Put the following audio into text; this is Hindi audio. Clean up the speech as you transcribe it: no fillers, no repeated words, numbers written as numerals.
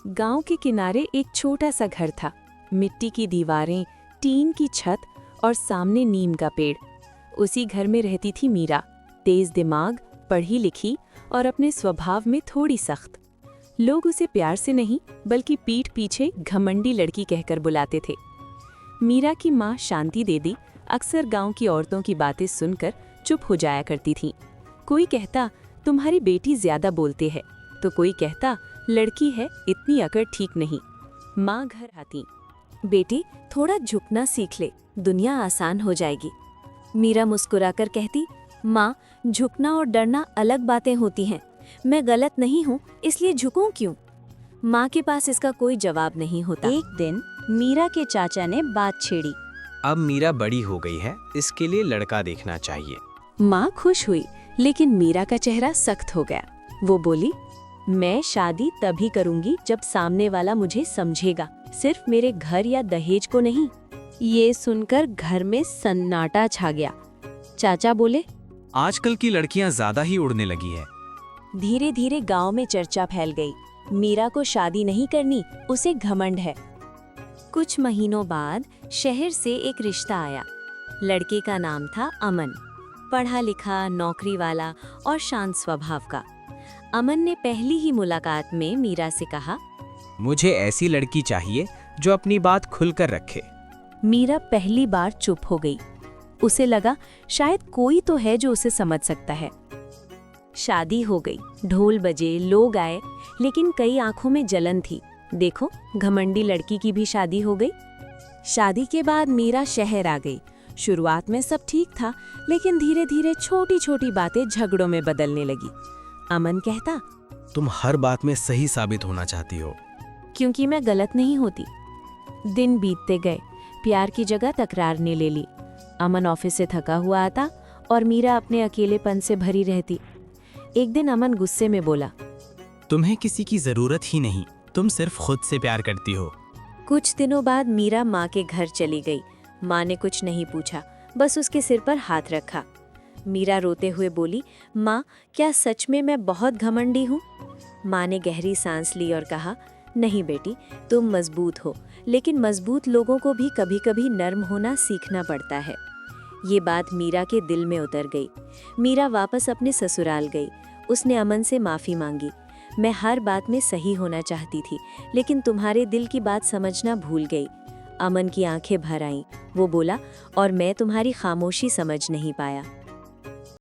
गांव के किनारे एक छोटा सा घर था। मिट्टी की दीवारें, टीन की छत और सामने नीम का पेड़। उसी घर में रहती थी मीरा, तेज दिमाग, पढ़ी लिखी और अपने स्वभाव में थोड़ी सख्त। लोग उसे प्यार से नहीं बल्कि पीठ पीछे घमंडी लड़की कहकर बुलाते थे। मीरा की माँ शांति दीदी अक्सर गांव की औरतों की बातें सुनकर चुप हो जाया करती थीं। कोई कहता तुम्हारी बेटी ज्यादा बोलती है, तो कोई कहता लड़की है इतनी अकड़ ठीक नहीं। माँ घर आती, बेटी थोड़ा झुकना सीख ले, दुनिया आसान हो जाएगी। मीरा मुस्कुराकर कहती, माँ झुकना और डरना अलग बातें होती हैं, मैं गलत नहीं हूँ इसलिए झुकूं क्यों। माँ के पास इसका कोई जवाब नहीं होता। एक दिन मीरा के चाचा ने बात छेड़ी, अब मीरा बड़ी हो गई है, इसके लिए लड़का देखना चाहिए। माँ खुश हुई, लेकिन मीरा का चेहरा सख्त हो गया। वो बोली, मैं शादी तभी करूंगी जब सामने वाला मुझे समझेगा, सिर्फ मेरे घर या दहेज को नहीं। ये सुनकर घर में सन्नाटा छा गया। चाचा बोले, आजकल की लड़कियां ज्यादा ही उड़ने लगी है। धीरे धीरे गांव में चर्चा फैल गई, मीरा को शादी नहीं करनी, उसे घमंड है। कुछ महीनों बाद शहर से एक रिश्ता आया। लड़के का नाम था अमन, पढ़ा लिखा, नौकरी वाला और शांत स्वभाव का। अमन ने पहली ही मुलाकात में मीरा से कहा, मुझे ऐसी लड़की चाहिए जो अपनी बात खुलकर रखे। मीरा पहली बार चुप हो गई। उसे लगा शायद कोई तो है जो उसे समझ सकता है। शादी हो गई, ढोल बजे, लोग आए, लेकिन कई आंखों में जलन थी। देखो, घमंडी लड़की की भी शादी हो गई। शादी के बाद मीरा शहर आ गई। शुरुआत में सब ठीक था, लेकिन धीरे धीरे छोटी छोटी बातें झगड़ों में बदलने लगी। अमन कहता, तुम हर बात में सही साबित होना चाहती हो। क्योंकि मैं गलत नहीं होती। दिन बीतते गए, प्यार की जगह तकरार ने ले ली। अमन ऑफिस से थका हुआ आता और मीरा अपने अकेलेपन से भरी रहती। एक दिन अमन गुस्से में बोला, तुम्हें किसी की जरूरत ही नहीं, तुम सिर्फ खुद से प्यार करती हो। कुछ दिनों बाद मीरा माँ के घर चली गई। माँ ने कुछ नहीं पूछा, बस उसके सिर पर हाथ रखा। मीरा रोते हुए बोली, माँ क्या सच में मैं बहुत घमंडी हूँ? माँ ने गहरी सांस ली और कहा, नहीं बेटी, तुम मजबूत हो, लेकिन मजबूत लोगों को भी कभी कभी नर्म होना सीखना पड़ता है। ये बात मीरा के दिल में उतर गई। मीरा वापस अपने ससुराल गई। उसने अमन से माफ़ी मांगी। मैं हर बात में सही होना चाहती थी, लेकिन तुम्हारे दिल की बात समझना भूल गई। अमन की आंखें भर आईं। वो बोला, और मैं तुम्हारी खामोशी समझ नहीं पाया।